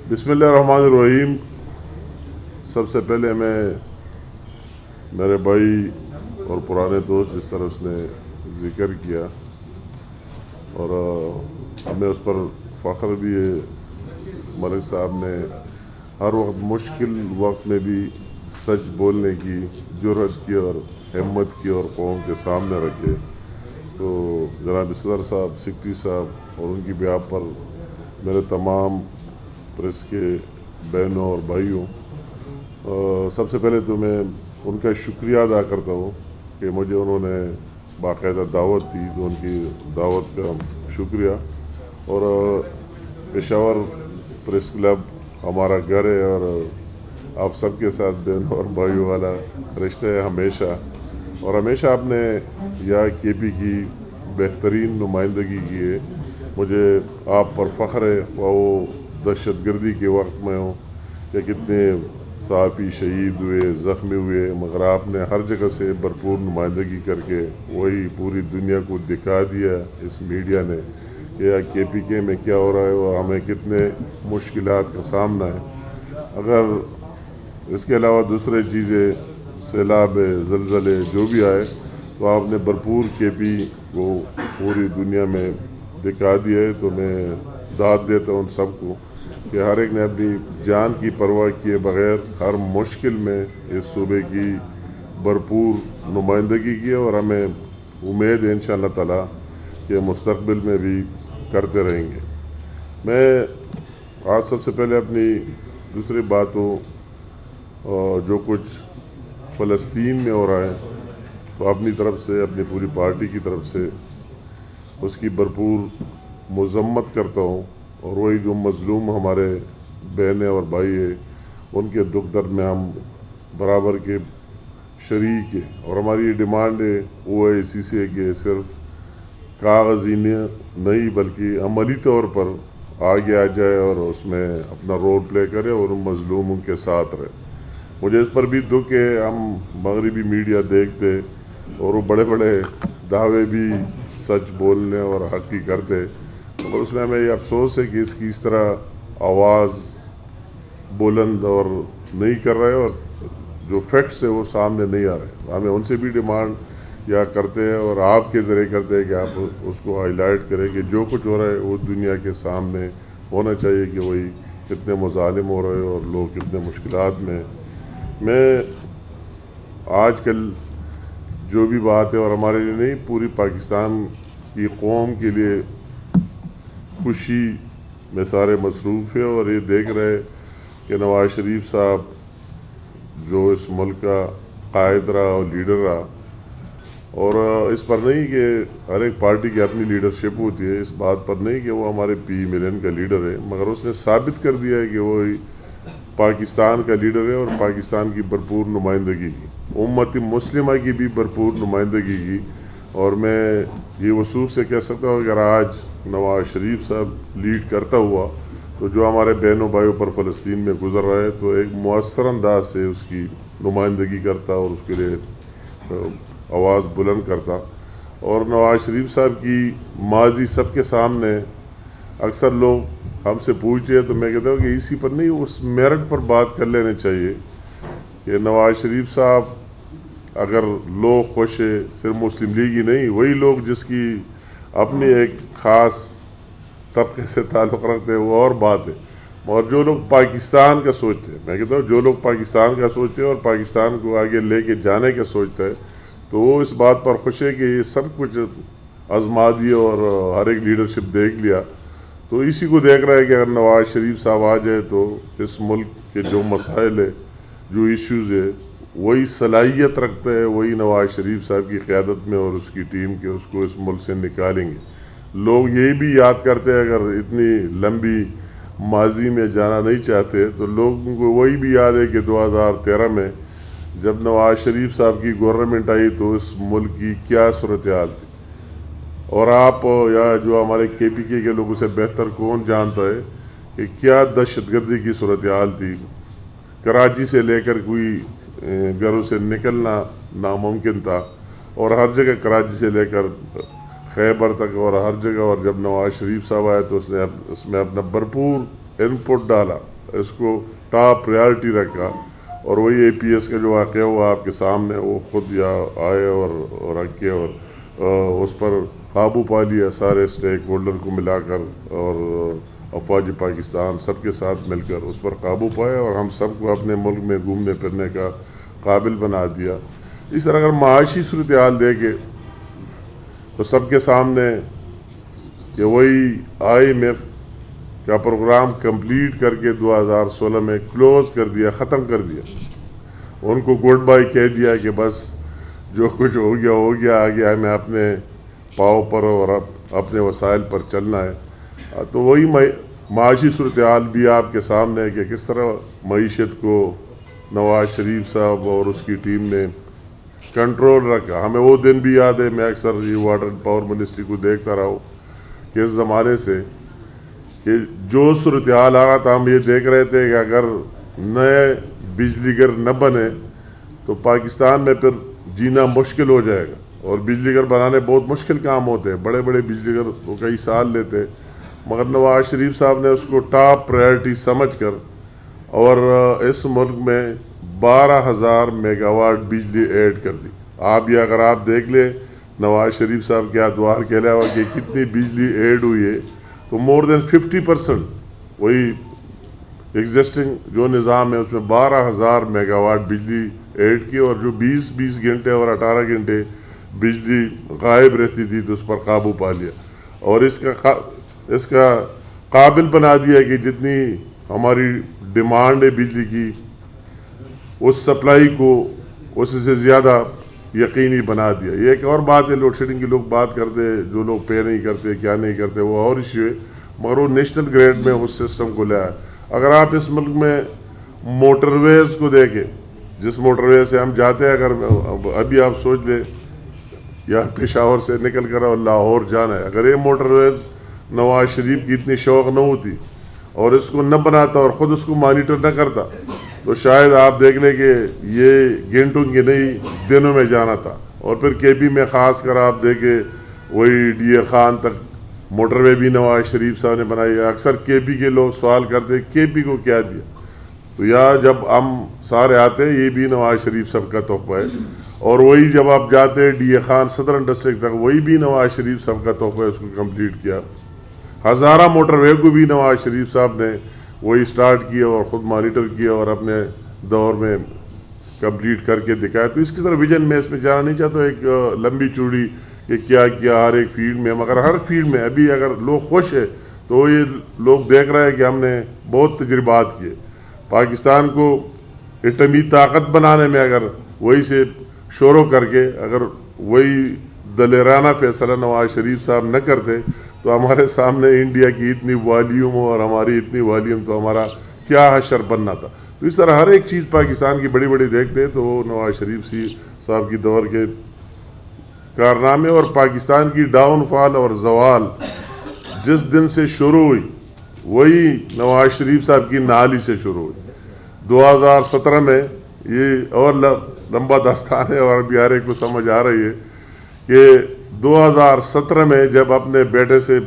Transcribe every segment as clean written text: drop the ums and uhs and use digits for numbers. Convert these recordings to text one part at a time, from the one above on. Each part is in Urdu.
بسم اللہ الرحمن الرحیم. سب سے پہلے میں میرے بھائی اور پرانے دوست جس طرح اس نے ذکر کیا اور ہمیں اس پر فخر بھی ہے. ملک صاحب نے ہر وقت مشکل وقت میں بھی سچ بولنے کی جرأت کی اور ہمت کی اور قوم کے سامنے رکھے. تو جناب صدر صاحب، سیکرٹری صاحب اور ان کی بیاہ پر میرے تمام پریس کے بہنوں اور بھائیوں، سب سے پہلے تو میں ان کا شکریہ ادا کرتا ہوں کہ مجھے انہوں نے باقاعدہ دعوت دی، تو ان کی دعوت کا شکریہ. اور پشاور پریس کلب ہمارا گھر ہے اور آپ سب کے ساتھ بہنوں اور بھائیوں والا رشتہ ہے ہمیشہ. اور ہمیشہ آپ نے یا کے پی کی بہترین نمائندگی کی ہے. مجھے آپ پر فخر ہے، وہ دہشت گردی کے وقت میں ہوں کہ کتنے صحافی شہید ہوئے، زخمی ہوئے، مگر آپ نے ہر جگہ سے بھرپور نمائندگی کر کے وہی پوری دنیا کو دکھا دیا اس میڈیا نے کہ کے پی کے میں کیا ہو رہا ہے اور ہمیں کتنے مشکلات کا سامنا ہے. اگر اس کے علاوہ دوسرے چیزیں، سیلاب، زلزلے جو بھی آئے، تو آپ نے بھرپور کے پی کو پوری دنیا میں دکھا دیا ہے. تو میں داد دیتا ہوں ان سب کو کہ ہر ایک نے اپنی جان کی پرواہ کیے بغیر ہر مشکل میں اس صوبے کی بھرپور نمائندگی کی اور ہمیں امید ہے انشاءاللہ تعالی کہ مستقبل میں بھی کرتے رہیں گے. میں آج سب سے پہلے اپنی دوسری باتوں جو کچھ فلسطین میں ہو رہا ہے تو اپنی طرف سے، اپنی پوری پارٹی کی طرف سے اس کی بھرپور مذمت کرتا ہوں. اور وہی جو مظلوم ہمارے بہنیں اور بھائی ہیں، ان کے دکھ درد میں ہم برابر کے شریک ہیں. اور ہماری یہ ڈیمانڈ ہے OIC سے کہ صرف کاغذی نہیں بلکہ عملی طور پر آگے آ جائے اور اس میں اپنا رول پلے کرے اور ان مظلوموں کے ساتھ رہے. مجھے اس پر بھی دکھ ہے، ہم مغربی میڈیا دیکھتے اور وہ بڑے بڑے دعوے بھی سچ بولنے اور حق کی کرتے، اور اس میں ہمیں یہ افسوس ہے کہ اس طرح آواز بلند اور نہیں کر رہے اور جو فیکٹس ہے وہ سامنے نہیں آ رہے. ہمیں ان سے بھی ڈیمانڈ یا کرتے ہیں اور آپ کے ذریعے کرتے ہیں کہ آپ اس کو ہائی لائٹ کریں کہ جو کچھ ہو رہا ہے وہ دنیا کے سامنے ہونا چاہیے کہ وہی کتنے مظالم ہو رہے ہیں اور لوگ کتنے مشکلات میں. میں آج کل جو بھی بات ہے، اور ہمارے لیے نہیں پوری پاکستان کی قوم کے لیے خوشی میں سارے مصروف ہیں اور یہ دیکھ رہے کہ نواز شریف صاحب جو اس ملک کا قائد رہا اور لیڈر رہا، اور اس پر نہیں کہ ہر ایک پارٹی کی اپنی لیڈرشپ ہوتی ہے، اس بات پر نہیں کہ وہ ہمارے پی ملین کا لیڈر ہے، مگر اس نے ثابت کر دیا ہے کہ وہ پاکستان کا لیڈر ہے اور پاکستان کی بھرپور نمائندگی کی، امت مسلمہ کی بھی بھرپور نمائندگی کی. اور میں یہ وثوق سے کہہ سکتا ہوں کہ اگر آج نواز شریف صاحب لیڈ کرتا ہوا تو جو ہمارے بہنوں بھائیوں پر فلسطین میں گزر رہا ہے تو ایک مؤثر انداز سے اس کی نمائندگی کرتا اور اس کے لیے آواز بلند کرتا. اور نواز شریف صاحب کی ماضی سب کے سامنے، اکثر لوگ ہم سے پوچھتے ہیں تو میں کہتا ہوں کہ اسی پر نہیں، اس میرٹ پر بات کر لینے چاہیے کہ نواز شریف صاحب اگر لوگ خوش ہے، صرف مسلم لیگ ہی نہیں، وہی لوگ جس کی اپنی ایک خاص طبقے سے تعلق رکھتے ہیں وہ اور بات ہے، اور جو لوگ پاکستان کا سوچتے ہیں، میں کہتا ہوں جو لوگ پاکستان کا سوچتے ہیں اور پاکستان کو آگے لے کے جانے کا سوچتا ہے تو وہ اس بات پر خوش ہے کہ یہ سب کچھ آزما دیا اور ہر ایک لیڈرشپ دیکھ لیا. تو اسی کو دیکھ رہا ہے کہ اگر نواز شریف صاحب آ جائے تو اس ملک کے جو مسائل ہے، جو ایشوز ہے، وہی صلاحیت رکھتا ہے، وہی نواز شریف صاحب کی قیادت میں اور اس کی ٹیم کے اس کو اس ملک سے نکالیں گے. لوگ یہی بھی یاد کرتے ہیں، اگر اتنی لمبی ماضی میں جانا نہیں چاہتے تو لوگوں کو وہی بھی یاد ہے کہ 2013 میں جب نواز شریف صاحب کی گورنمنٹ آئی تو اس ملک کی کیا صورتحال تھی. اور آپ یا جو ہمارے کے پی کے لوگوں سے بہتر کون جانتا ہے کہ کیا دہشت گردی کی صورتحال تھی. کراچی سے لے کر کوئی گھروں سے نکلنا ناممکن تھا، اور ہر جگہ کراچی سے لے کر خیبر تک اور ہر جگہ. اور جب نواز شریف صاحب آئے تو اس نے اس میں اپنا بھرپور ان پٹ ڈالا اس کو ٹاپ پریارٹی رکھا، اور وہی اے پی ایس کا جو واقعہ ہوا آپ کے سامنے، وہ خود یا آئے اور رکھ کے اور اس پر قابو پا لیا سارے اسٹیک ہولڈر کو ملا کر، اور افواج پاکستان سب کے ساتھ مل کر اس پر قابو پایا، اور ہم سب کو اپنے ملک میں گھومنے پھرنے کا قابل بنا دیا۔ اس طرح اگر معاشی صورتحال دیکھے تو سب کے سامنے کہ وہی آئی ایم ایف کا پروگرام کمپلیٹ کر کے 2016 میں کلوز کر دیا، ختم کر دیا، ان کو گڈ بائی کہہ دیا کہ بس جو کچھ ہو گیا، آگے ہمیں اپنے پاؤں پر اور اپنے وسائل پر چلنا ہے۔ تو وہی معاشی صورتحال بھی آپ کے سامنے ہے کہ کس طرح معیشت کو نواز شریف صاحب اور اس کی ٹیم نے کنٹرول رکھا۔ ہمیں وہ دن بھی یاد ہے، میں اکثر یہ واٹر اینڈ پاور منسٹری کو دیکھتا رہا ہوں کہ اس زمانے سے کہ جو صورتحال آ رہا تھا، ہم یہ دیکھ رہے تھے کہ اگر نئے بجلی گھر نہ بنے تو پاکستان میں پھر جینا مشکل ہو جائے گا، اور بجلی گھر بنانے بہت مشکل کام ہوتے ہیں، بڑے بڑے بجلی گھر وہ کئی سال لیتے، مگر نواز شریف صاحب نے اس کو ٹاپ پرائرٹی سمجھ کر اور اس ملک میں 12,000 میگا واٹ بجلی ایڈ کر دی۔ آپ یہ اگر آپ دیکھ لیں نواز شریف صاحب کے ادوار کے علاوہ کہ کتنی بجلی ایڈ ہوئی ہے، تو مور دین 50% وہی ایگزسٹنگ جو نظام ہے اس میں 12,000 میگا واٹ بجلی ایڈ کی، اور جو 20 گھنٹے اور 18 گھنٹے بجلی غائب رہتی تھی تو اس پر قابو پا لیا، اور اس کا قابل بنا دیا کہ جتنی ہماری ڈیمانڈ ہے بجلی کی، اس سپلائی کو اس سے زیادہ یقینی بنا دیا۔ یہ ایک اور بات ہے، لوڈ شیڈنگ کی لوگ بات کرتے، جو لوگ پے نہیں کرتے، کیا نہیں کرتے، وہ اور ایشو ہے، مگر وہ نیشنل گریڈ میں اس سسٹم کو لے آیا۔ اگر آپ اس ملک میں موٹر ویز کو دیکھیں، جس موٹر وے سے ہم جاتے ہیں، اگر ابھی آپ سوچ لیں یا پشاور سے نکل کر اور لاہور جانا ہے، اگر یہ موٹر ویز نواز شریف کی اتنی شوق نہ ہوتی اور اس کو نہ بناتا اور خود اس کو مانیٹر نہ کرتا تو شاید آپ دیکھ لیں کہ یہ گھنٹوں کی نہیں دنوں میں جانا تھا۔ اور پھر کے پی میں خاص کر آپ دیکھیں وہی ڈی اے خان تک موٹر وے بھی نواز شریف صاحب نے بنائی ہے۔ اکثر کے پی کے لوگ سوال کرتے کے پی کو کیا دیا، تو یا جب ہم سارے آتے یہ بھی نواز شریف صاحب کا تحفہ ہے، اور وہی جب آپ جاتے D A Khan southern district تک، وہی بھی نواز شریف صاحب کا تحفہ ہے، اس کو کمپلیٹ کیا۔ ہزارہ موٹر وے کو بھی نواز شریف صاحب نے وہی سٹارٹ کیا اور خود مانیٹر کیا اور اپنے دور میں کمپلیٹ کر کے دکھایا۔ تو اس کی طرح ویژن میں اس میں جانا نہیں چاہتا ایک لمبی چوڑی کہ کیا کیا ہر ایک فیلڈ میں، مگر ہر فیلڈ میں ابھی اگر لوگ خوش ہیں تو یہ لوگ دیکھ رہے ہیں کہ ہم نے بہت تجربات کیے۔ پاکستان کو ایٹمی طاقت بنانے میں اگر وہی سے شروع کر کے اگر وہی دلیرانہ فیصلہ نواز شریف صاحب نہ کرتے تو ہمارے سامنے انڈیا کی اتنی والیوم اور ہماری اتنی والیوم تو ہمارا کیا حشر بننا تھا۔ تو اس طرح ہر ایک چیز پاکستان کی بڑی بڑی دیکھتے تو وہ نواز شریف صاحب کی دور کے کارنامے اور پاکستان کی ڈاؤن فال اور زوال جس دن سے شروع ہوئی وہی نواز شریف صاحب کی نالی سے شروع ہوئی۔ 2017 میں یہ اور لمبا داستان ہے اور ابھی ہر ایک کو سمجھ آ رہی ہے کہ 2017 میں جب اپنے بیٹے سے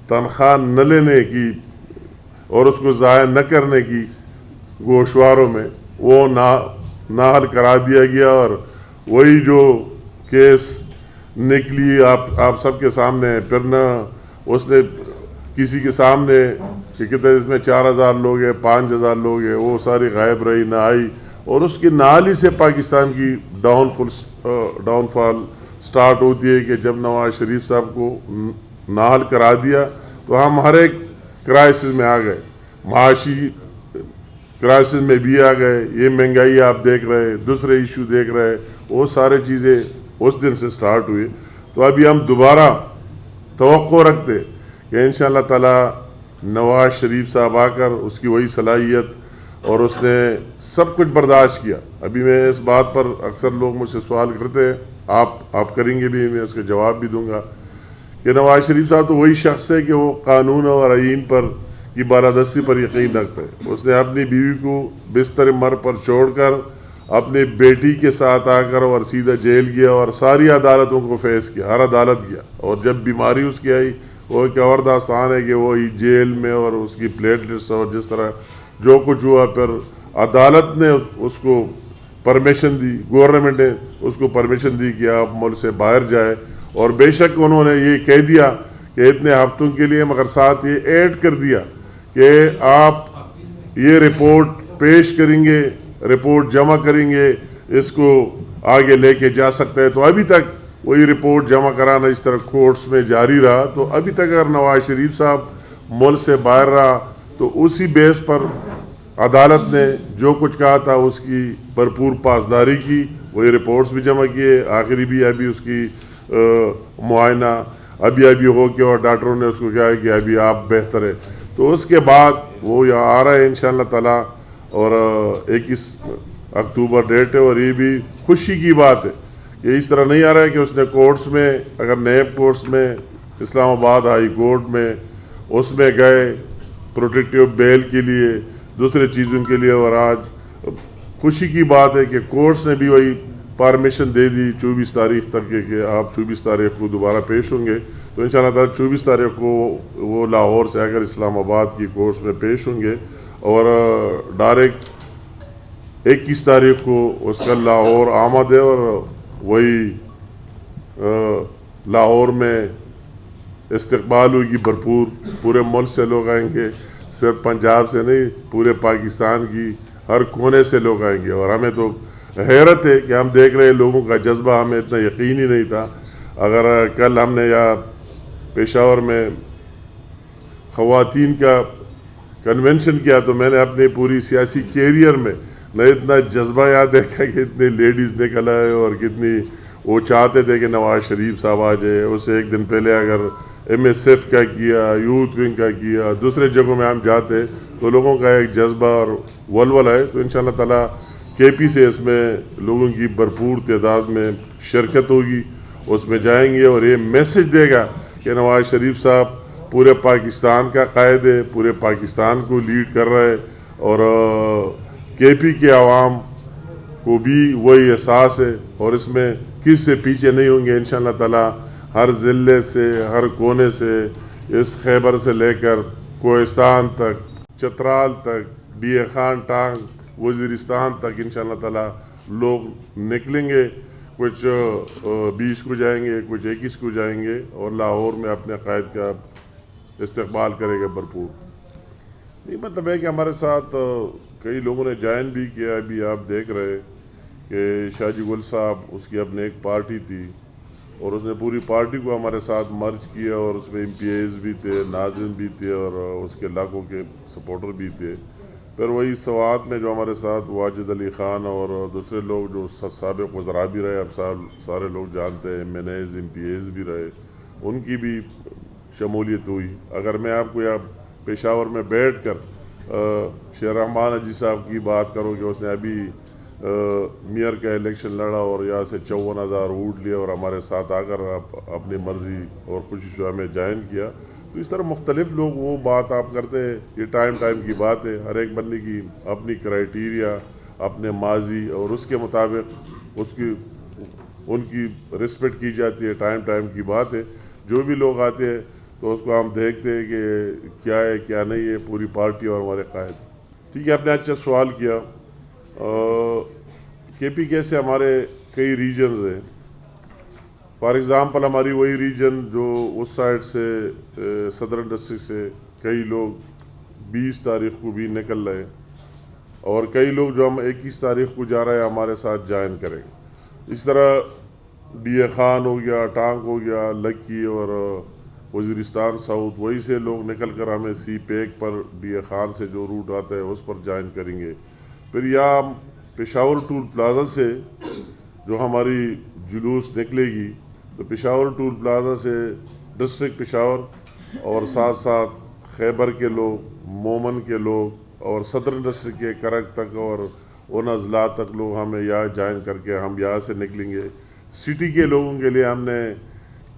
تنخواہ نہ لینے کی اور اس کو ضائع نہ کرنے کی گوشواروں میں وہ نااہل کرا دیا گیا، اور وہی جو کیس نکلی آپ سب کے سامنے، پھر نہ اس نے کسی کے سامنے کہ کتنے اس میں 4,000 لوگ ہیں 5,000 لوگ ہیں، وہ ساری غائب رہی، نہ آئی، اور اس کی نالی سے پاکستان کی ڈاؤن فال سٹارٹ ہوتی ہے کہ جب نواز شریف صاحب کو نااہل کرا دیا تو ہم ہر ایک کرائسس میں آ گئے، معاشی کرائسس میں بھی آ گئے، یہ مہنگائی آپ دیکھ رہے، دوسرے ایشو دیکھ رہے، وہ سارے چیزیں اس دن سے سٹارٹ ہوئی۔ تو ابھی ہم دوبارہ توقع رکھتے کہ انشاءاللہ تعالی نواز شریف صاحب آ کر اس کی وہی صلاحیت، اور اس نے سب کچھ برداشت کیا۔ ابھی میں اس بات پر اکثر لوگ مجھ سے سوال کرتے ہیں، آپ کریں گے بھی، میں اس کا جواب بھی دوں گا کہ نواز شریف صاحب تو وہی شخص ہے کہ وہ قانون اور آئین پر کی بالادستی پر یقین رکھتا ہے۔ اس نے اپنی بیوی کو بستر مر پر چھوڑ کر اپنی بیٹی کے ساتھ آ کر اور سیدھا جیل گیا اور ساری عدالتوں کو فیس کیا، ہر عدالت گیا، اور جب بیماری اس کی آئی وہ ایک اور داستان ہے کہ وہ جیل میں اور اس کی پلیٹلیٹس اور جس طرح جو کچھ ہوا پھر عدالت نے اس کو پرمیشن دی، گورنمنٹ نے اس کو پرمیشن دی کہ آپ ملک سے باہر جائے، اور بے شک انہوں نے یہ کہہ دیا کہ اتنے ہفتوں کے لیے، مگر ساتھ یہ ایڈ کر دیا کہ آپ یہ رپورٹ پیش کریں گے، رپورٹ جمع کریں گے، اس کو آگے لے کے جا سکتے ہیں۔ تو ابھی تک وہی رپورٹ جمع کرانا اس طرح کورٹس میں جاری رہا، تو ابھی تک اگر نواز شریف صاحب ملک سے باہر رہا تو اسی بیس پر عدالت نے جو کچھ کہا تھا اس کی بھرپور پاسداری کی، وہی رپورٹس بھی جمع کیے، آخری بھی ابھی اس کی معائنہ ابھی ہو کے، اور ڈاکٹروں نے اس کو کہا ہے کہ ابھی آپ بہتر ہے۔ تو اس کے بعد وہ یہاں آ رہا ہے انشاءاللہ تعالی، اور 21 اکتوبر ڈیٹ ہے، اور یہ بھی خوشی کی بات ہے کہ اس طرح نہیں آ رہا ہے کہ اس نے کورٹس میں، اگر نیب کورٹس میں، اسلام آباد ہائی کورٹ میں، اس میں گئے پروٹیکٹیو بیل کے لیے، دوسرے چیزوں کے لیے، اور آج خوشی کی بات ہے کہ کورٹس نے بھی وہی پرمیشن دے دی 24 تاریخ تک کہ آپ 24 تاریخ کو دوبارہ پیش ہوں گے۔ تو انشاءاللہ تعالی 24 تاریخ کو وہ لاہور سے اگر اسلام آباد کی کورٹس میں پیش ہوں گے، اور ڈائریکٹ 21 تاریخ کو اس کا لاہور آمد ہے، اور وہی لاہور میں استقبال ہوگی بھرپور، پورے ملک سے لوگ آئیں گے، صرف پنجاب سے نہیں، پورے پاکستان کی ہر کونے سے لوگ آئیں گے۔ اور ہمیں تو حیرت ہے کہ ہم دیکھ رہے ہیں لوگوں کا جذبہ، ہمیں اتنا یقین ہی نہیں تھا۔ اگر کل ہم نے یا پشاور میں خواتین کا کنونشن کیا تو میں نے اپنے پوری سیاسی کیریئر میں نہ اتنا جذبہ یاد دیکھا کہ اتنے لیڈیز نکل آئے، اور کتنی وہ چاہتے تھے کہ نواز شریف صاحب آ جائے۔ اس سے ایک دن پہلے اگر MSF کا کیا، یوتھ ونگ کا کیا، دوسرے جگہوں میں ہم جاتے تو لوگوں کا ایک جذبہ اور ولولہ ہے۔ تو انشاءاللہ تعالی KP سے اس میں لوگوں کی بھرپور تعداد میں شرکت ہوگی، اس میں جائیں گے، اور یہ میسج دے گا کہ نواز شریف صاحب پورے پاکستان کا قائد ہے، پورے پاکستان کو لیڈ کر رہا ہے، اور KP کے عوام کو بھی وہی احساس ہے، اور اس میں کس سے پیچھے نہیں ہوں گے انشاءاللہ تعالی۔ ہر ضلع سے، ہر کونے سے، اس خیبر سے لے کر کوہستان تک، چترال تک، DA خان ٹانگ، وزیرستان تک انشاءاللہ تعالی لوگ نکلیں گے۔ کچھ 20 کو جائیں گے، کچھ 21 کو جائیں گے، اور لاہور میں اپنے قائد کا استقبال کرے گا بھرپور۔ یہ مطلب ہے کہ ہمارے ساتھ کئی لوگوں نے جوائن بھی کیا۔ ابھی آپ دیکھ رہے کہ شاہ جی گل صاحب، اس کی اپنے ایک پارٹی تھی، اور اس نے پوری پارٹی کو ہمارے ساتھ مرج کیا، اور اس میں MPAs بھی تھے، ناظرین بھی تھے، اور اس کے علاقوں کے سپورٹر بھی تھے۔ پھر وہی سوات میں جو ہمارے ساتھ واجد علی خان اور دوسرے لوگ جو سابق وزراء بھی رہے، اب سارے لوگ جانتے ہیں، MNAs MPAs بھی رہے، ان کی بھی شمولیت ہوئی۔ اگر میں آپ کو یہاں پشاور میں بیٹھ کر شیر رحمان حاجی صاحب کی بات کروں کہ اس نے ابھی میئر کا الیکشن لڑا، اور یہاں سے 54,000 ووٹ لیا، اور ہمارے ساتھ آ کر اپنی مرضی اور خوشی سے ہمیں جوائن کیا۔ تو اس طرح مختلف لوگ وہ بات آپ کرتے ہیں، یہ ٹائم کی بات ہے، ہر ایک بندے کی اپنی کرائیٹیریا، اپنے ماضی، اور اس کے مطابق ان کی رسپیکٹ کی جاتی ہے۔ ٹائم کی بات ہے، جو بھی لوگ آتے ہیں تو اس کو ہم دیکھتے ہیں کہ کیا ہے کیا نہیں ہے، پوری پارٹی اور ہمارے قائد۔ ٹھیک ہے، آپ نے اچھا سوال کیا۔ KP کیسے ہمارے کئی ریجنز ہیں، فار ایگزامپل ہماری وہی ریجن جو اس سائڈ سے صدرن ڈسٹرکٹ سے کئی لوگ 20 تاریخ کو بھی نکل رہے، اور کئی لوگ جو ہم 21 تاریخ کو جا رہے ہیں ہمارے ساتھ جوائن کریں گے۔ اس طرح DA خان ہو گیا، ٹانک ہو گیا، لکی اور وزیرستان ساؤتھ، وہی سے لوگ نکل کر ہمیں سی پیک پر DA خان سے جو روٹ آتا ہے اس پر جوائن کریں گے۔ پھر یا پشاور ٹول پلازا سے جو ہماری جلوس نکلے گی، تو پشاور ٹول پلازا سے ڈسٹرکٹ پشاور، اور ساتھ ساتھ خیبر کے لوگ، مومن کے لوگ، اور صدرن ڈسٹرکٹ کے کرک تک اور ان اضلاع تک لوگ ہمیں یہاں جوائن کر کے ہم یہاں سے نکلیں گے۔ سٹی کے لوگوں کے لیے ہم نے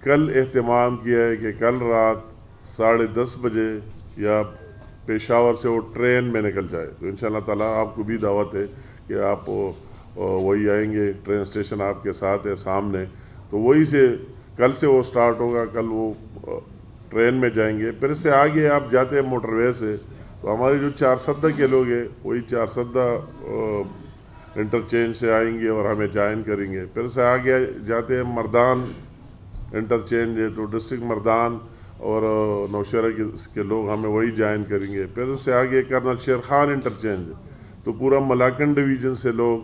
کل اہتمام کیا ہے کہ کل رات 10:30 بجے یا پشاور سے وہ ٹرین میں نکل جائے۔ تو انشاءاللہ تعالیٰ آپ کو بھی دعوت ہے کہ آپ وہی آئیں گے، ٹرین اسٹیشن آپ کے ساتھ ہے سامنے، تو وہی سے کل سے وہ سٹارٹ ہوگا، کل وہ ٹرین میں جائیں گے۔ پھر اس سے آگے آپ جاتے ہیں موٹر وے سے، تو تو ہماری جو 4 کے لوگ ہیں وہی 4 انٹرچینج سے آئیں گے اور ہمیں جوائن کریں گے. پھر سے آگے جاتے ہیں مردان انٹرچینج ہے تو ڈسٹرکٹ مردان اور نوشہرہ کے لوگ ہمیں وہی جوائن کریں گے. پھر اس سے آگے کرنل شیر خان انٹرچینج ہے تو پورا ملاکن ڈویژن سے لوگ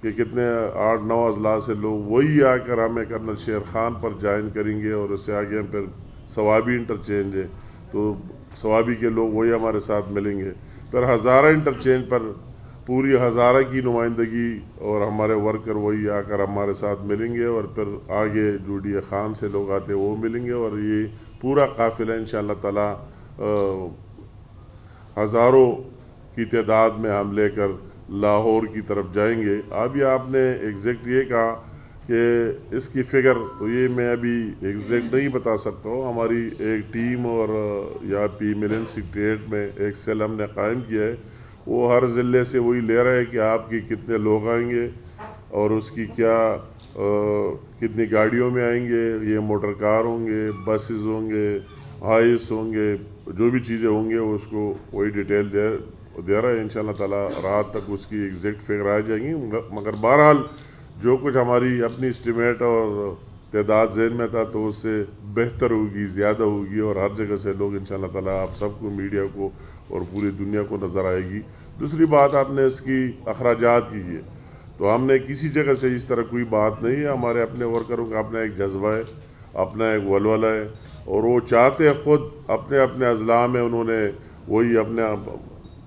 کہ کتنے 8-9 اضلاع سے لوگ وہی آ کر ہمیں کرنل شیر خان پر جوائن کریں گے. اور اس سے آگے ہم پھر ثوابی انٹرچینج ہے تو ثوابی کے لوگ وہی ہمارے ساتھ ملیں گے. پھر ہزارہ انٹرچینج پر پوری ہزارہ کی نمائندگی اور ہمارے ورکر وہی آ کر ہمارے ساتھ ملیں گے. اور پھر آگے جو ڈی خان سے لوگ آتے ہیں وہ ملیں گے. اور یہ پورا قافلہ انشاءاللہ تعالی ہزاروں کی تعداد میں ہم لے کر لاہور کی طرف جائیں گے. ابھی آپ نے ایگزیکٹ یہ کہا کہ اس کی فگر تو یہ میں ابھی ایگزیکٹ نہیں بتا سکتا ہوں. ہماری ایک ٹیم اور یا پی ملین سیکریٹ میں ایک سیل ہم نے قائم کیا ہے. وہ ہر ضلع سے وہی لے رہا ہے کہ آپ کی کتنے لوگ آئیں گے اور اس کی کیا کتنی گاڑیوں میں آئیں گے. یہ موٹر کار ہوں گے, بسز ہوں گے, ہائس ہوں گے, جو بھی چیزیں ہوں گے اس کو وہی ڈیٹیل دے رہا ہے. انشاءاللہ تعالی رات تک اس کی ایگزیکٹ فگر آ جائیں گی. مگر بہرحال جو کچھ ہماری اپنی اسٹیمیٹ اور تعداد ذہن میں تھا تو اس سے بہتر ہوگی, زیادہ ہوگی. اور ہر جگہ سے لوگ انشاءاللہ تعالی آپ سب کو, میڈیا کو اور پوری دنیا کو نظر آئے گی. دوسری بات آپ نے اس کی اخراجات کی ہے تو ہم نے کسی جگہ سے اس طرح کوئی بات نہیں ہے. ہمارے اپنے ورکروں کا اپنا ایک جذبہ ہے, اپنا ایک ولولہ ہے اور وہ چاہتے خود اپنے اپنے اضلاع میں انہوں نے وہی اپنا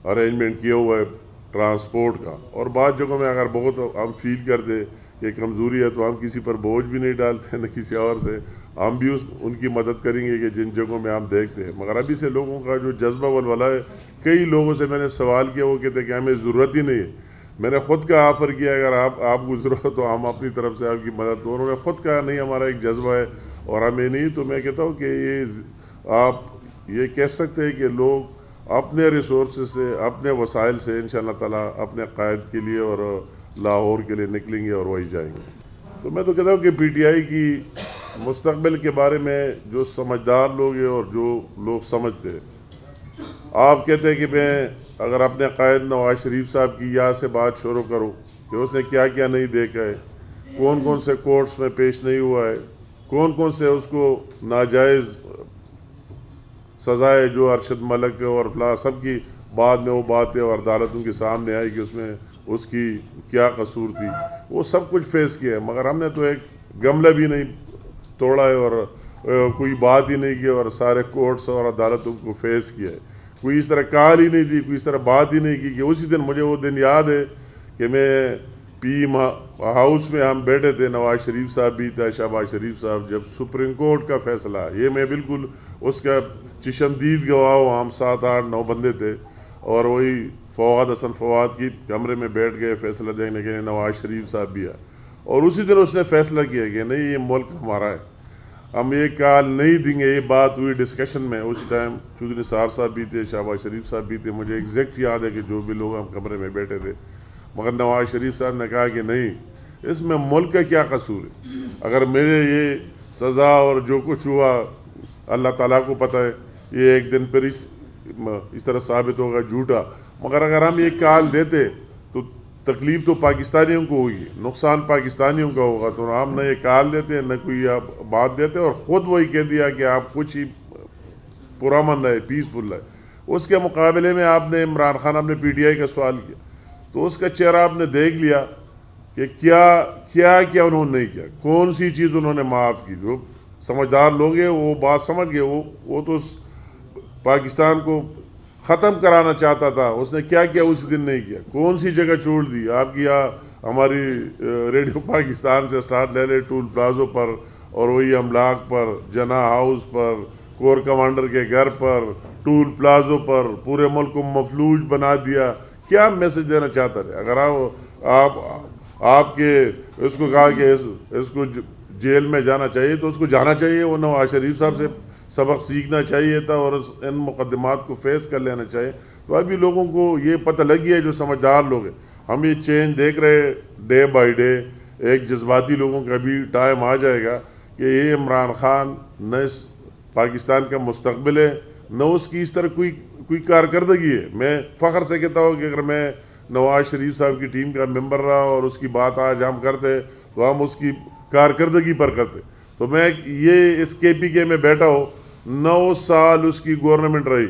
ارینجمنٹ کیا ہوا ہے ٹرانسپورٹ کا. اور بعض جگہوں میں اگر بہت ہم فیل کرتے کہ کمزوری ہے تو ہم کسی پر بوجھ بھی نہیں ڈالتے نہ کسی اور سے, ہم بھی ان کی مدد کریں گے کہ جن جگہوں میں ہم دیکھتے ہیں. مگر ابھی سے لوگوں کا جو جذبہ ولولہ ہے, کئی لوگوں سے میں نے سوال کیا وہ کہتے ہیں کہ ہمیں ضرورت ہی نہیں ہے. میں نے خود کا آفر کیا اگر آپ کو ضرورت تو ہم اپنی طرف سے آپ کی مدد. تو انہوں نے خود کہا نہیں ہمارا ایک جذبہ ہے اور ہمیں نہیں. تو میں کہتا ہوں کہ یہ آپ یہ کہہ سکتے ہیں کہ لوگ اپنے ریسورسز سے, اپنے وسائل سے انشاءاللہ تعالیٰ اپنے قائد کے لیے اور لاہور کے لیے نکلیں گے اور وہی جائیں گے. تو میں تو کہتا ہوں کہ پی ٹی آئی کی مستقبل کے بارے میں جو سمجھدار لوگ ہیں اور جو لوگ سمجھتے ہیں, آپ کہتے ہیں کہ میں اگر اپنے قائد نواز شریف صاحب کی یاد سے بات شروع کروں کہ اس نے کیا کیا نہیں دیکھا ہے, کون کون سے کورٹس میں پیش نہیں ہوا ہے, کون کون سے اس کو ناجائز سزائے جو ارشد ملک اور فلاں سب کی بعد میں وہ باتیں اور عدالتوں کے سامنے آئی کہ اس میں اس کی کیا قصور تھی, وہ سب کچھ فیس کیا ہے. مگر ہم نے تو ایک گملہ بھی نہیں توڑا ہے اور کوئی بات ہی نہیں کی اور سارے کورٹس اور عدالتوں کو فیس کیا ہے. کوئی اس طرح کال ہی نہیں دی, کوئی اس طرح بات ہی نہیں کی کہ اسی دن مجھے وہ دن یاد ہے کہ میں پی ہاؤس میں ہم بیٹھے تھے, نواز شریف صاحب بھی تھا, شہباز شریف صاحب, جب سپریم کورٹ کا فیصلہ, یہ میں بالکل اس کا چشمدید گواہ ہوں. ہم 7-8-9 بندے تھے اور وہی فواد حسن فواد کی کمرے میں بیٹھ گئے فیصلہ دیکھنے کے لیے. نواز شریف صاحب بھی آئے اور اسی دن اس نے فیصلہ کیا کہ نہیں یہ ملک ہمارا ہے, ہم یہ کال نہیں دیں گے. یہ بات ہوئی ڈسکشن میں, اس ٹائم چودھری نثار صاحب بھی تھے, شہباز شریف صاحب بھی تھے, مجھے ایگزیکٹ یاد ہے کہ جو بھی لوگ ہم کمرے میں بیٹھے تھے. مگر نواز شریف صاحب نے کہا کہ نہیں, اس میں ملک کا کیا قصور ہے, اگر میرے یہ سزا اور جو کچھ ہوا اللہ تعالیٰ کو پتہ ہے, یہ ایک دن پھر اس طرح ثابت ہوگا جھوٹا. مگر اگر ہم یہ کال دیتے تو تکلیف تو پاکستانیوں کو ہوگی, نقصان پاکستانیوں کا ہوگا. تو ہم نہ یہ کال دیتے نہ کوئی بات دیتے اور خود وہی کہہ دیا کہ آپ کچھ ہی پرامن رہے, پیسفل رہے. اس کے مقابلے میں آپ نے عمران خان, آپ نے پی ٹی آئی کا سوال کیا تو اس کا چہرہ آپ نے دیکھ لیا کہ کیا انہوں نے نہیں کیا, کون سی چیز انہوں نے معاف کی. جو سمجھدار لوگ ہیں وہ بات سمجھ گئے, وہ تو پاکستان کو ختم کرانا چاہتا تھا, اس نے کیا کیا اس دن نہیں کیا, کون سی جگہ چھوڑ دی. آپ کی ہماری ریڈیو پاکستان سے سٹارٹ لے لے, ٹول پلازوں پر اور وہی املاک پر, جنا ہاؤس پر, کور کمانڈر کے گھر پر, ٹول پلازوں پر, پورے ملک کو مفلوج بنا دیا. کیا میسج دینا چاہتا ہے؟ اگر آپ کے اس کو کہا کہ اس کو جیل میں جانا چاہیے تو اس کو جانا چاہیے, وہ نواز شریف صاحب سے سبق سیکھنا چاہیے تھا اور ان مقدمات کو فیس کر لینا چاہیے. تو ابھی لوگوں کو یہ پتہ لگ گیا ہے جو سمجھدار لوگ ہیں. ہم یہ چینج دیکھ رہے ڈے بائی ڈے. ایک جذباتی لوگوں کا بھی ٹائم آ جائے گا کہ یہ عمران خان نہ اس پاکستان کا مستقبل ہے, نہ اس کی اس طرح کوئی کارکردگی ہے. میں فخر سے کہتا ہوں کہ اگر میں نواز شریف صاحب کی ٹیم کا ممبر رہا اور اس کی بات آج ہم کرتے تو ہم اس کی کارکردگی پر کرتے. تو میں یہ اس کے پی کے میں بیٹھا ہوں, 9 سال اس کی گورنمنٹ رہی,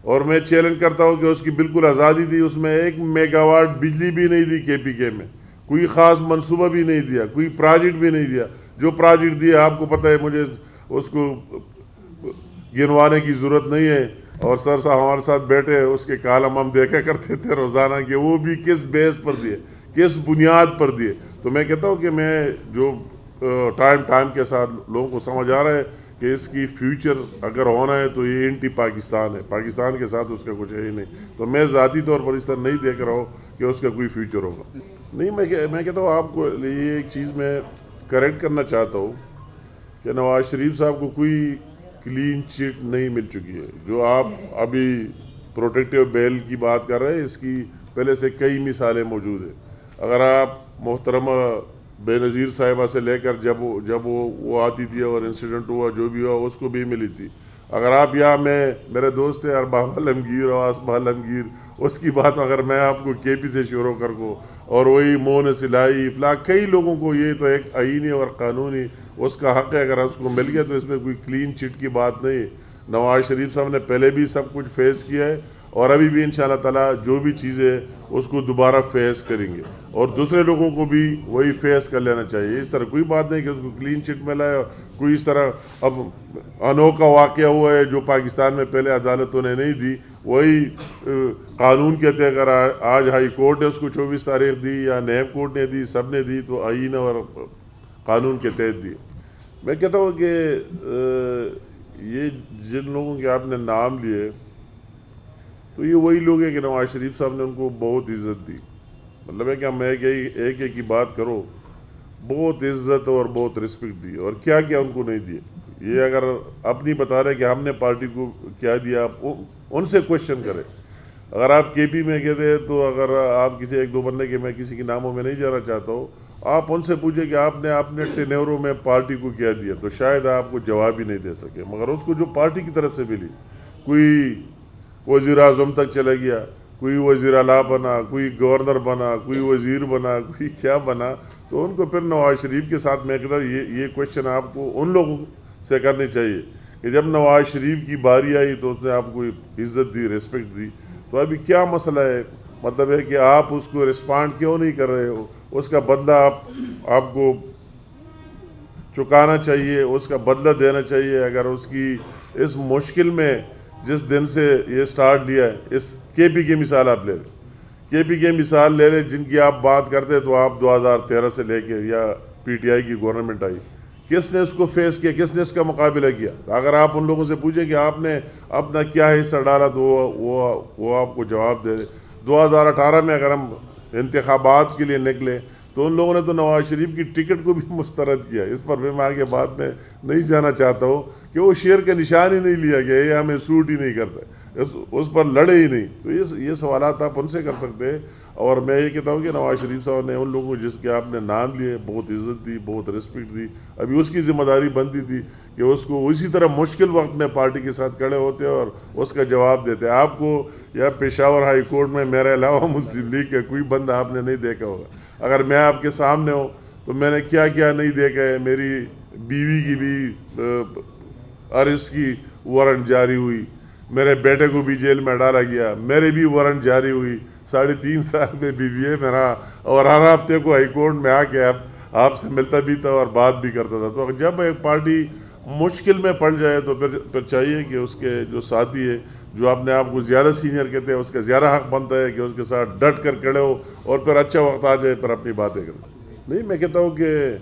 اور میں چیلنج کرتا ہوں کہ اس کی بالکل آزادی تھی. اس میں 1 میگا واٹ بجلی بھی نہیں دی کے پی کے میں, کوئی خاص منصوبہ بھی نہیں دیا, کوئی پروجیکٹ بھی نہیں دیا. جو پروجیکٹ دیا آپ کو پتہ ہے, مجھے اس کو گنوانے کی ضرورت نہیں ہے. اور سر صاحب ہمارے ساتھ بیٹھے, اس کے کالم ہم دیکھا کرتے تھے روزانہ کہ وہ بھی کس بیس پر دیے, کس بنیاد پر دیے. تو میں کہتا ہوں کہ میں جو ٹائم کے ساتھ لوگوں کو سمجھ آ رہا ہے کہ اس کی فیوچر اگر ہونا ہے تو یہ اینٹی پاکستان ہے, پاکستان کے ساتھ اس کا کچھ ہے ہی نہیں. تو میں ذاتی طور پر اس طرح نہیں دیکھ رہا ہوں کہ اس کا کوئی فیوچر ہوگا. نہیں, میں کہتا ہوں آپ کو یہ ایک چیز میں کریکٹ کرنا چاہتا ہوں کہ نواز شریف صاحب کو کوئی کلین چٹ نہیں مل چکی ہے. جو آپ ابھی پروٹیکٹیو بیل کی بات کر رہے ہیں, اس کی پہلے سے کئی مثالیں موجود ہیں. اگر آپ محترمہ بے نظیر صاحبہ سے لے کر جب وہ آتی تھی اور انسیڈنٹ ہوا جو بھی ہوا اس کو بھی ملی تھی. اگر آپ یہاں میرے دوست ہیں ارباب عالمگیر اور آصف عالمگیر, اس کی بات اگر میں آپ کو کے پی سے شروع کر کو, اور وہی مون سلائی فلاں کئی لوگوں کو, یہ تو ایک آئینی اور قانونی اس کا حق ہے, اگر اس کو مل گیا تو اس میں کوئی کلین چٹ کی بات نہیں. نواز شریف صاحب نے پہلے بھی سب کچھ فیس کیا ہے اور ابھی بھی انشاءاللہ تعالیٰ جو بھی چیزیں اس کو دوبارہ فیس کریں گے, اور دوسرے لوگوں کو بھی وہی فیس کر لینا چاہیے. اس طرح کوئی بات نہیں کہ اس کو کلین چٹ ملا ہے. کوئی اس طرح اب انوکھا واقعہ ہوا ہے جو پاکستان میں پہلے عدالتوں نے نہیں دی, وہی قانون کے تحت اگر آج ہائی کورٹ نے اس کو 24 تاریخ دی یا نیب کورٹ نے دی, سب نے دی, تو آئین اور قانون کے تحت دی. میں کہتا ہوں کہ یہ جن لوگوں کے آپ نے نام لیے تو یہ وہی لوگ ہیں کہ نواز شریف صاحب نے ان کو بہت عزت دی. مطلب ہے کہ میں ایک کی بات کرو, بہت عزت اور بہت رسپیکٹ دی, اور کیا کیا ان کو نہیں دیے. یہ اگر اپنی بتا رہے کہ ہم نے پارٹی کو کیا دیا, آپ ان سے کوشچن کریں. اگر آپ کے پی میں کہتے ہیں تو اگر آپ کسی 1-2 بندے کے, میں کسی کے ناموں میں نہیں جانا چاہتا ہوں, آپ ان سے پوچھیں کہ آپ نے اپنے ٹینیوروں میں پارٹی کو کیا دیا, تو شاید آپ کو جواب ہی نہیں دے سکے. مگر اس کو جو پارٹی کی طرف سے ملی, کوئی وزیر اعظم تک چلا گیا, کوئی وزیر اعلیٰ بنا, کوئی گورنر بنا, کوئی وزیر بنا, کوئی کیا بنا, تو ان کو پھر نواز شریف کے ساتھ میں کہتا ہوں یہ کوشچن آپ کو ان لوگوں سے کرنی چاہیے کہ جب نواز شریف کی باری آئی تو اس نے آپ کو عزت دی, ریسپیکٹ دی. تو ابھی کیا مسئلہ ہے, مطلب ہے کہ آپ اس کو رسپانڈ کیوں نہیں کر رہے ہو. اس کا بدلہ آپ کو چکانا چاہیے, اس کا بدلہ دینا چاہیے. اگر اس کی اس مشکل میں جس دن سے یہ سٹارٹ لیا ہے, اس کے پی کی مثال آپ لے لیں, کے پی کی مثال لے لیں, جن کی آپ بات کرتے تو آپ 2013 سے لے کے یا پی ٹی آئی کی گورنمنٹ آئی, کس نے اس کو فیس کیا, کس نے اس کا مقابلہ کیا. اگر آپ ان لوگوں سے پوچھیں کہ آپ نے اپنا کیا حصہ ڈالا تو وہ آپ کو جواب دے. 2018 میں اگر ہم انتخابات کے لیے نکلے تو ان لوگوں نے تو نواز شریف کی ٹکٹ کو بھی مسترد کیا. اس پر میں آگے بات میں نہیں جانا چاہتا ہوں کہ وہ شیر کا نشان ہی نہیں لیا گیا, یہ ہمیں سوٹ ہی نہیں کرتا, اس پر لڑے ہی نہیں. تو یہ سوالات آپ ان سے کر سکتے ہیں. اور میں یہ کہتا ہوں کہ نواز شریف صاحب نے ان لوگوں کو جس کے آپ نے نام لیے بہت عزت دی, بہت رسپیکٹ دی. ابھی اس کی ذمہ داری بنتی تھی کہ اس کو اسی طرح مشکل وقت میں پارٹی کے ساتھ کھڑے ہوتے اور اس کا جواب دیتے. آپ کو یا پشاور ہائی کورٹ میں میرے علاوہ مسلم لیگ کا کوئی بندہ آپ نے نہیں دیکھا ہوگا. اگر میں آپ کے سامنے ہوں تو میں نے کیا کیا نہیں دیکھا ہے. میری بیوی کی بھی ارسٹ کی وارنٹ جاری ہوئی, میرے بیٹے کو بھی جیل میں ڈالا گیا, میرے بھی وارنٹ جاری ہوئی. 3.5 سال میں بیوی ہے میرا, اور ہر ہفتے کو ہائی کورٹ میں آ کے آپ سے ملتا بھی تھا اور بات بھی کرتا تھا. تو جب ایک پارٹی مشکل میں پڑ جائے تو پھر چاہیے کہ اس کے جو ساتھی ہے, جو اپنے آپ کو زیادہ سینئر کہتے ہیں, اس کا زیادہ حق بنتا ہے کہ اس کے ساتھ ڈٹ کر کھڑے ہو, اور پھر اچھا وقت آ جائے پھر اپنی باتیں کریں. نہیں, میں کہتا ہوں کہ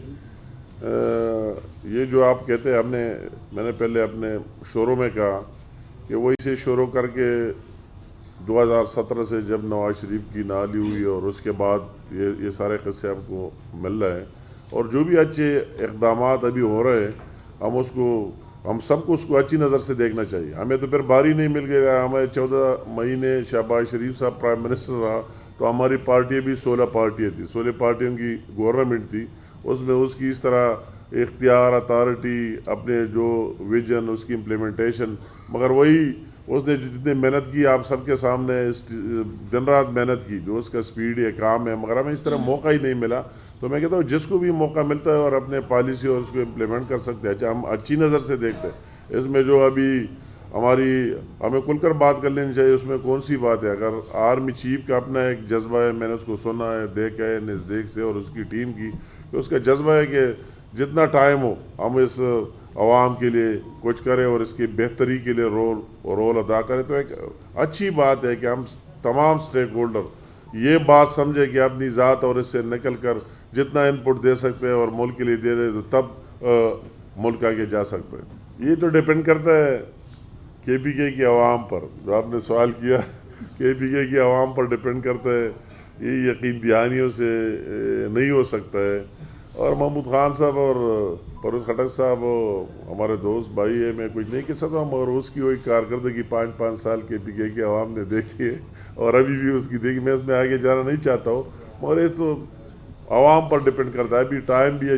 یہ جو آپ کہتے ہیں, میں نے پہلے اپنے شوروں میں کہا کہ وہی سے شروع کر کے 2017 سے جب نواز شریف کی نالی ہوئی اور اس کے بعد یہ سارے قصے آپ کو مل رہے ہیں, اور جو بھی اچھے اقدامات ابھی ہو رہے ہیں, ہم سب کو اس کو اچھی نظر سے دیکھنا چاہیے. ہمیں تو پھر باری نہیں مل گئی. ہمیں 14 مہینے شہباز شریف صاحب پرائم منسٹر رہا تو ہماری پارٹی بھی 16 پارٹیاں تھیں, 16 پارٹیوں کی گورنمنٹ تھی. اس میں اس کی اس طرح اختیار, اتھارٹی, اپنے جو ویژن, اس کی امپلیمنٹیشن. مگر وہی اس نے جتنی محنت کی آپ سب کے سامنے دن رات محنت کی، جو اس کا سپیڈ ہے کام ہے، مگر ہمیں اس طرح موقع ہی نہیں ملا. تو میں کہتا ہوں جس کو بھی موقع ملتا ہے اور اپنے پالیسی اور اس کو امپلیمنٹ کر سکتے ہیں. اچھا ہم اچھی نظر سے دیکھتے ہیں اس میں جو ابھی ہمیں کھل کر بات کر لینی چاہیے. اس میں کون سی بات ہے؟ اگر آرمی چیف کا اپنا ایک جذبہ ہے، میں نے اس کو سنا ہے، دیکھا ہے نزدیک سے، اور اس کی ٹیم کی، تو اس کا جذبہ ہے کہ جتنا ٹائم ہو ہم اس عوام کے لیے کچھ کریں اور اس کی بہتری کے لیے رول ادا کریں. تو ایک اچھی بات ہے کہ ہم تمام سٹیک ہولڈر یہ بات سمجھے کہ اپنی ذات اور اس سے نکل کر جتنا ان پٹ دے سکتے ہیں اور ملک کے لیے دے رہے تو تب ملک آگے جا سکتے ہیں. یہ تو ڈپینڈ کرتا ہے کے پی کے کی عوام پر. جو آپ نے سوال کیا کے پی کے کی عوام پر ڈپینڈ کرتا ہے، یہ یقین دہانیوں سے نہیں ہو سکتا ہے. اور محمود خان صاحب اور پرویز خٹک صاحب ہمارے دوست بھائی ہیں، میں کچھ نہیں کہہ سکتا ہوں، مگر اس کی وہی کارکردگی 5 سال کے پی کے عوام نے دیکھی ہے اور ابھی بھی اس کی دیکھی. میں اس میں آگے جانا نہیں چاہتا ہوں، مگر یہ تو عوام پر ڈپینڈ کرتا ہے. ابھی ٹائم بھی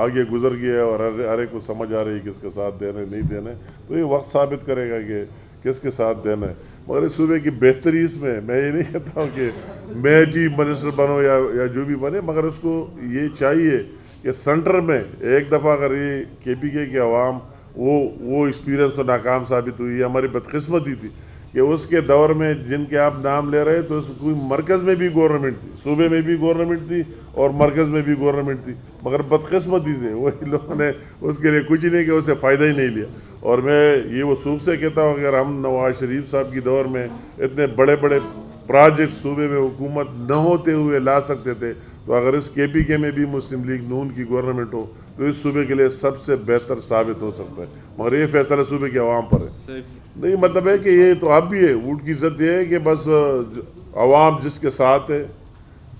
آگے گزر گیا ہے اور ہر ایک کو سمجھ آ رہی ہے کس کے ساتھ دینا ہے نہیں دینا ہے. تو یہ وقت ثابت کرے گا کہ کس کے ساتھ دینا ہے. مگر اس صوبے کی بہتری اس میں یہ نہیں کہتا ہوں کہ میں چیف منسٹر بنوں یا جو بھی بنے، مگر اس کو یہ چاہیے کہ سینٹر میں ایک دفعہ اگر یہ کے پی کے عوام وہ ایکسپیرینس تو ناکام ثابت ہوئی ہے. ہماری بدقسمتی تھی کہ اس کے دور میں جن کے آپ نام لے رہے تو اس کوئی مرکز میں بھی گورنمنٹ تھی، صوبے میں بھی گورنمنٹ تھی اور مرکز میں بھی گورنمنٹ تھی، مگر بدقسمتی سے وہی لوگوں نے اس کے لیے کچھ نہیں کیا، اس سے فائدہ ہی نہیں لیا. اور میں یہ وثوق سے کہتا ہوں اگر ہم نواز شریف صاحب کی دور میں اتنے بڑے بڑے پروجیکٹ صوبے میں حکومت نہ ہوتے ہوئے لا سکتے تھے، تو اگر اس کے پی کے میں بھی مسلم لیگ نون کی گورنمنٹ ہو تو اس صوبے کے لیے سب سے بہتر ثابت ہو سکتا ہے. مگر یہ فیصلہ صوبے کے عوام پر ہے. نہیں مطلب ہے کہ یہ تو اب بھی ہے، ووٹ کی عزت یہ ہے کہ بس عوام جس کے ساتھ ہے،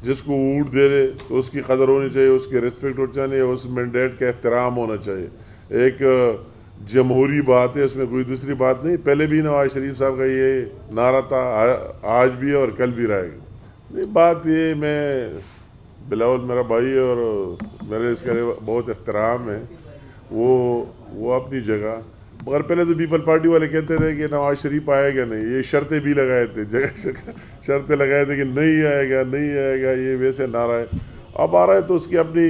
جس کو ووٹ دے دے تو اس کی قدر ہونی چاہیے، اس کی رسپیکٹ ہونی چاہیے، اس مینڈیٹ کا احترام ہونا چاہیے. ایک جمہوری بات ہے، اس میں کوئی دوسری بات نہیں. پہلے بھی نواز شریف صاحب کا یہ نعرہ تھا، آج بھی ہے اور کل بھی رہے گا. نہیں بات یہ میں بلاول میرا بھائی اور میرے اس کے لیے بہت احترام ہے، وہ اپنی جگہ. مگر پہلے تو پیپل پارٹی والے کہتے تھے کہ نواز شریف آئے گا نہیں، یہ شرطیں بھی لگائے تھے، جگہ شرطیں لگائے تھے کہ نہیں آئے گا یہ ویسے نعرہ ہے. اب آ رہا ہے تو اس کی اپنی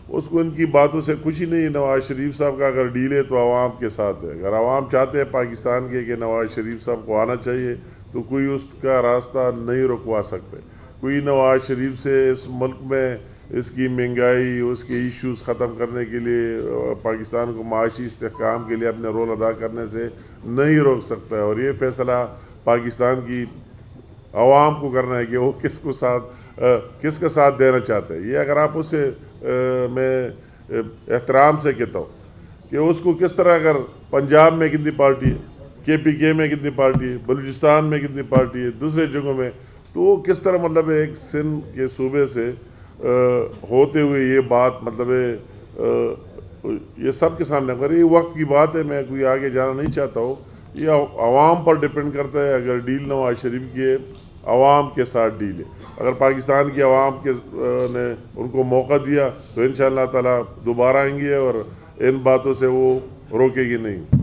اس کو ان کی باتوں سے کچھ ہی نہیں. نواز شریف صاحب کا اگر ڈیل ہے تو عوام کے ساتھ ہے. اگر عوام چاہتے ہیں پاکستان کے کہ نواز شریف صاحب کو آنا چاہیے تو کوئی اس کا راستہ نہیں رکوا سکتے. کوئی نواز شریف سے اس ملک میں اس کی مہنگائی، اس کے ایشوز ختم کرنے کے لیے، پاکستان کو معاشی استحکام کے لیے اپنے رول ادا کرنے سے نہیں روک سکتا ہے. اور یہ فیصلہ پاکستان کی عوام کو کرنا ہے کہ وہ کس کا ساتھ دینا چاہتے ہیں. یہ اگر آپ اس سے میں احترام سے کہتا ہوں کہ اس کو کس طرح، اگر پنجاب میں کتنی پارٹی ہے، کے پی کے میں کتنی پارٹی ہے، بلوچستان میں کتنی پارٹی ہے، دوسرے جگہوں میں، تو وہ کس طرح مطلب ہے ایک سندھ کے صوبے سے ہوتے ہوئے یہ بات مطلب ہے یہ سب کے سامنے. اگر یہ وقت کی بات ہے، میں کوئی آگے جانا نہیں چاہتا ہوں. یہ عوام پر ڈپینڈ کرتا ہے. اگر ڈیل نواز شریف کی ہے، عوام کے ساتھ ڈیل ہے. اگر پاکستان کی عوام نے ان کو موقع دیا تو انشاءاللہ تعالی دوبارہ آئیں گے اور ان باتوں سے وہ روکے گی نہیں.